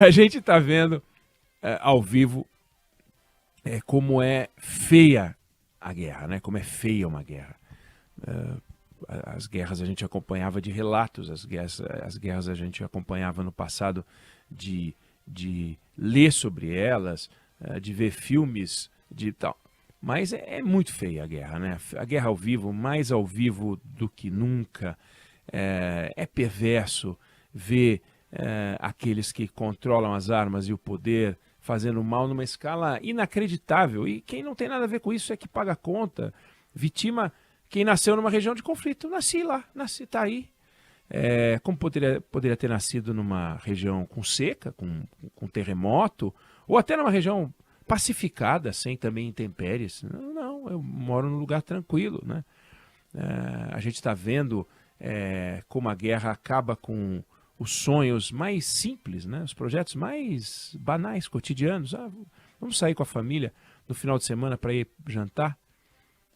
A gente está vendo ao vivo como é feia a guerra, né? Como é feia uma guerra. As guerras a gente acompanhava de relatos, as guerras a gente acompanhava no passado de ler sobre elas, de ver filmes, de tal. Mas é muito feia a guerra, né? A guerra ao vivo, mais ao vivo do que nunca. É perverso ver aqueles que controlam as armas e o poder fazendo mal numa escala inacreditável. E quem não tem nada a ver com isso é que paga a conta. Vitima quem nasceu numa região de conflito. Nasci lá, tá aí. Como poderia ter nascido numa região com seca, com terremoto, ou até numa região pacificada, sem também intempéries. Não, eu moro num lugar tranquilo, né? A gente está vendo como a guerra acaba com os sonhos mais simples, né? Os projetos mais banais, cotidianos. Vamos sair com a família no final de semana para ir jantar.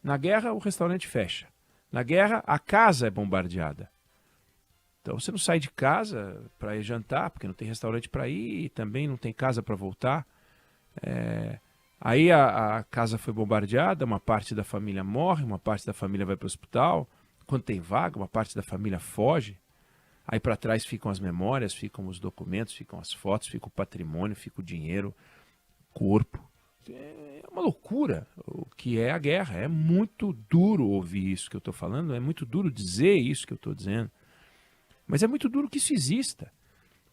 Na guerra, o restaurante fecha. Na guerra, a casa é bombardeada. Então você não sai de casa para ir jantar, porque não tem restaurante para ir e também não tem casa para voltar. Aí a casa foi bombardeada, uma parte da família morre, uma parte da família vai para o hospital. Quando tem vaga, uma parte da família foge. Aí para trás ficam as memórias, ficam os documentos, ficam as fotos, fica o patrimônio, fica o dinheiro, corpo. É uma loucura o que é a guerra. É muito duro ouvir isso que eu estou falando, é muito duro dizer isso que eu estou dizendo. Mas é muito duro que isso exista,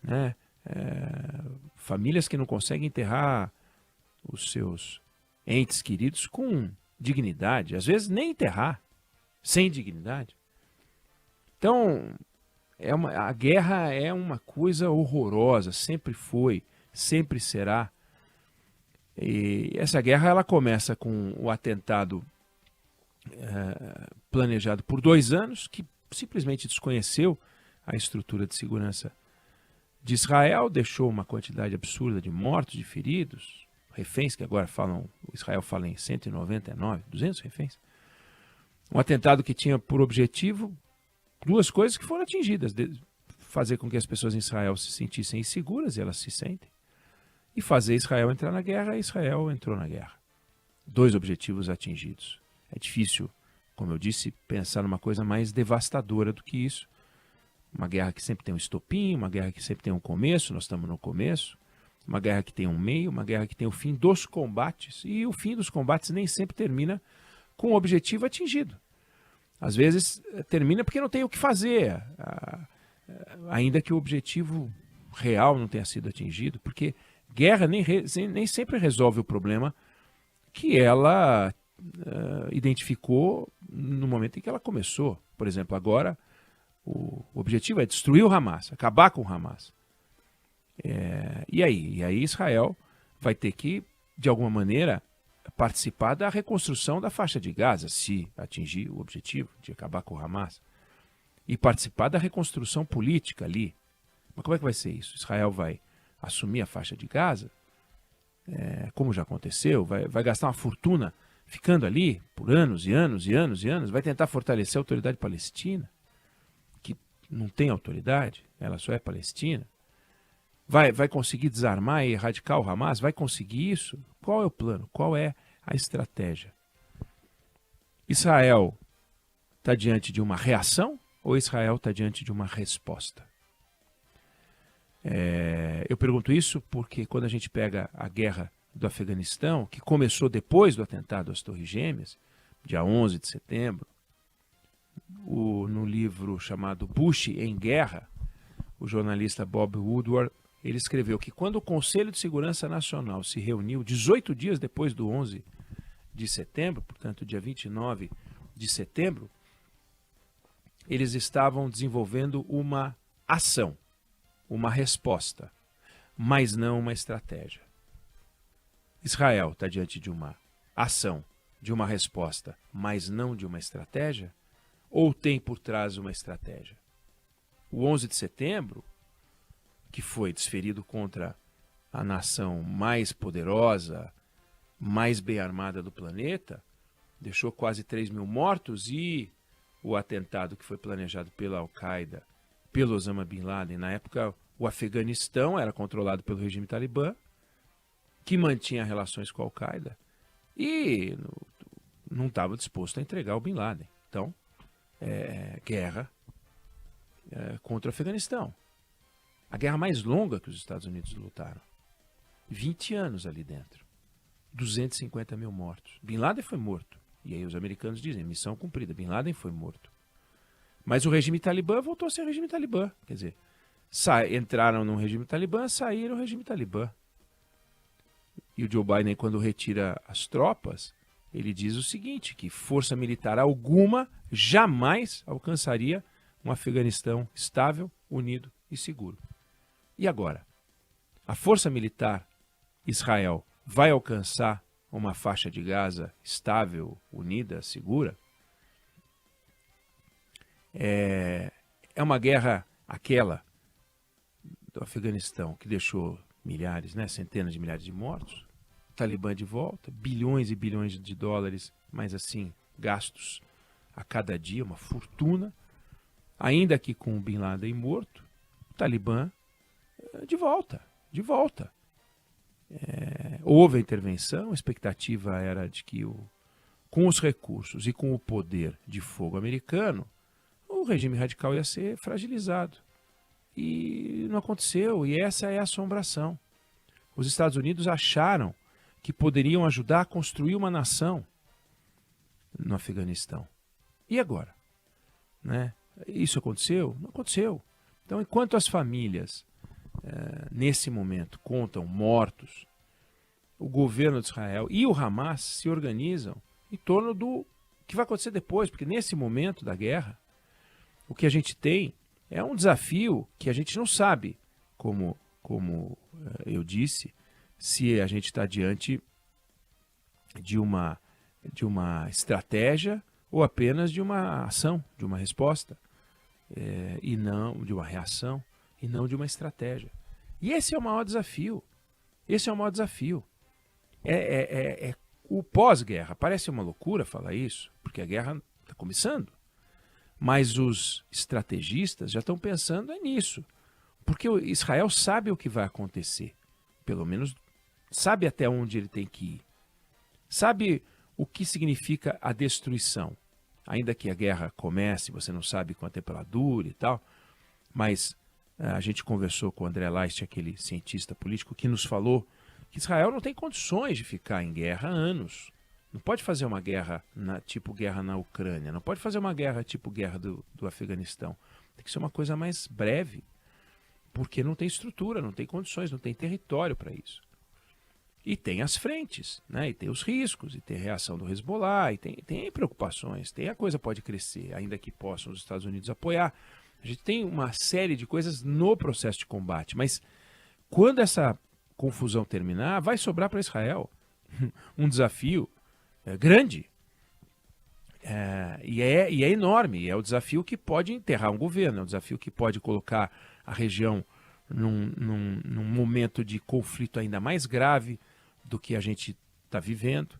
né? Famílias que não conseguem enterrar os seus entes queridos com dignidade, às vezes nem enterrar, sem dignidade. Então, a guerra é uma coisa horrorosa, sempre foi, sempre será. E essa guerra ela começa com o atentado planejado por 2 anos, que simplesmente desconheceu a estrutura de segurança de Israel, deixou uma quantidade absurda de mortos, de feridos, reféns, que agora Israel fala em 199, 200 reféns. Um atentado que tinha por objetivo 2 coisas que foram atingidas: fazer com que as pessoas em Israel se sentissem inseguras, e elas se sentem, e fazer Israel entrar na guerra, e Israel entrou na guerra. 2 objetivos atingidos. É difícil, como eu disse, pensar numa coisa mais devastadora do que isso. Uma guerra que sempre tem um estopim, uma guerra que sempre tem um começo, nós estamos no começo. Uma guerra que tem um meio, uma guerra que tem o fim dos combates. E o fim dos combates nem sempre termina com o objetivo atingido. Às vezes termina porque não tem o que fazer, ainda que o objetivo real não tenha sido atingido, porque guerra nem sempre resolve o problema que ela identificou no momento em que ela começou. Por exemplo, agora o objetivo é destruir o Hamas, acabar com o Hamas. E aí Israel vai ter que, de alguma maneira, participar da reconstrução da faixa de Gaza, se atingir o objetivo de acabar com o Hamas, e participar da reconstrução política ali. Mas como é que vai ser isso? Israel vai assumir a faixa de Gaza, como já aconteceu, vai gastar uma fortuna ficando ali por anos e anos e anos e anos, vai tentar fortalecer a autoridade palestina, que não tem autoridade, ela só é palestina. Vai conseguir desarmar e erradicar o Hamas? Vai conseguir isso? Qual é o plano? Qual é a estratégia? Israel está diante de uma reação ou Israel está diante de uma resposta? Eu pergunto isso porque quando a gente pega a guerra do Afeganistão, que começou depois do atentado às Torres Gêmeas, dia 11 de setembro, no livro chamado Bush em Guerra, o jornalista Bob Woodward, ele escreveu que quando o Conselho de Segurança Nacional se reuniu 18 dias depois do 11 de setembro, portanto, dia 29 de setembro, eles estavam desenvolvendo uma ação, uma resposta, mas não uma estratégia. Israel está diante de uma ação, de uma resposta, mas não de uma estratégia? Ou tem por trás uma estratégia? O 11 de setembro, que foi desferido contra a nação mais poderosa, mais bem armada do planeta, deixou quase 3.000 mortos, e o atentado que foi planejado pela Al-Qaeda, pelo Osama Bin Laden, na época O Afeganistão era controlado pelo regime Talibã, que mantinha relações com a Al-Qaeda e não estava disposto a entregar o Bin Laden. Então, guerra contra o Afeganistão. A guerra mais longa que os Estados Unidos lutaram. 20 anos ali dentro. 250 mil mortos. Bin Laden foi morto. E aí os americanos dizem, missão cumprida. Bin Laden foi morto. Mas o regime Talibã voltou a ser regime Talibã. Quer dizer, entraram no regime Talibã, saíram do regime Talibã. E o Joe Biden, quando retira as tropas, ele diz o seguinte, que força militar alguma jamais alcançaria um Afeganistão estável, unido e seguro. E agora? A força militar Israel vai alcançar uma faixa de Gaza estável, unida, segura? É uma guerra aquela do Afeganistão que deixou milhares, centenas de milhares de mortos. O Talibã de volta, bilhões e bilhões de dólares, mas assim, gastos a cada dia, uma fortuna. Ainda que com o Bin Laden morto, o Talibã de volta. Houve a intervenção, a expectativa era de que com os recursos e com o poder de fogo americano, o regime radical ia ser fragilizado. E não aconteceu, e essa é a assombração. Os Estados Unidos acharam que poderiam ajudar a construir uma nação no Afeganistão. E agora? Isso aconteceu? Não aconteceu. Então, enquanto as famílias, nesse momento, contam mortos, o governo de Israel e o Hamas se organizam em torno do que vai acontecer depois, porque nesse momento da guerra, o que a gente tem é um desafio que a gente não sabe, como eu disse, se a gente está diante de uma estratégia ou apenas de uma ação, de uma resposta, e não de uma reação, e não de uma estratégia. E esse é o maior desafio. O pós-guerra. Parece uma loucura falar isso, porque a guerra está começando. Mas os estrategistas já estão pensando nisso. Porque Israel sabe o que vai acontecer. Pelo menos sabe até onde ele tem que ir. Sabe o que significa a destruição. Ainda que a guerra comece, você não sabe quanto tempo ela dura e tal. Mas a gente conversou com o André Leist, aquele cientista político, que nos falou que Israel não tem condições de ficar em guerra há anos. Não pode fazer uma guerra tipo guerra na Ucrânia, não pode fazer uma guerra tipo guerra do Afeganistão. Tem que ser uma coisa mais breve, porque não tem estrutura, não tem condições, não tem território para isso. E tem as frentes, e tem os riscos, e tem a reação do Hezbollah, e tem preocupações, a coisa pode crescer, ainda que possam os Estados Unidos apoiar. A gente tem uma série de coisas no processo de combate, mas quando essa confusão terminar, vai sobrar para Israel um desafio grande, e é enorme, é o desafio que pode enterrar um governo, é o desafio que pode colocar a região num momento de conflito ainda mais grave do que a gente está vivendo.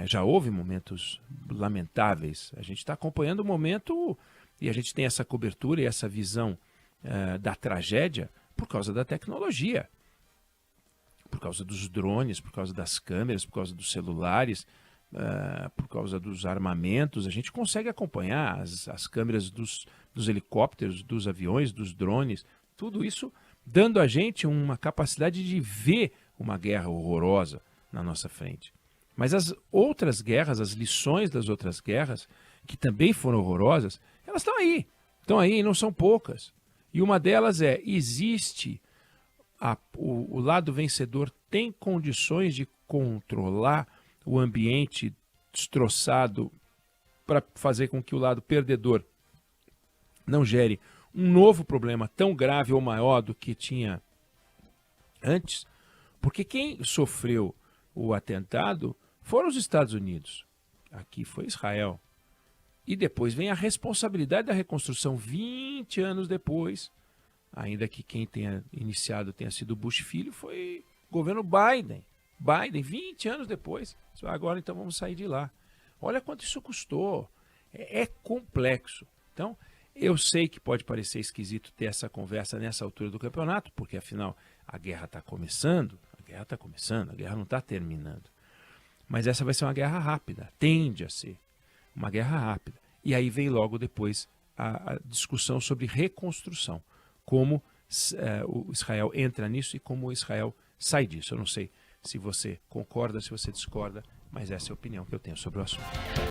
Já houve momentos lamentáveis, a gente está acompanhando o momento e a gente tem essa cobertura e essa visão da tragédia por causa da tecnologia, por causa dos drones, por causa das câmeras, por causa dos celulares, por causa dos armamentos. A gente consegue acompanhar as câmeras dos helicópteros, dos aviões, dos drones, tudo isso dando a gente uma capacidade de ver uma guerra horrorosa na nossa frente. Mas as outras guerras, as lições das outras guerras, que também foram horrorosas, elas estão aí, não são poucas. E uma delas existe o lado vencedor tem condições de controlar o ambiente destroçado para fazer com que o lado perdedor não gere um novo problema tão grave ou maior do que tinha antes, porque quem sofreu o atentado foram os Estados Unidos. Aqui foi Israel. E depois vem a responsabilidade da reconstrução 20 anos depois, ainda que quem tenha iniciado tenha sido Bush filho, foi o governo Biden. Biden, 20 anos depois. Agora então vamos sair de lá. Olha quanto isso custou. É complexo. Então, Eu sei que pode parecer esquisito ter essa conversa nessa altura do campeonato, porque afinal a guerra está começando, a guerra não está terminando. Mas essa vai ser uma guerra rápida, tende a ser uma guerra rápida. E aí vem logo depois a discussão sobre reconstrução, como o Israel entra nisso e como o Israel sai disso. Eu não sei se você concorda, se você discorda, mas essa é a opinião que eu tenho sobre o assunto.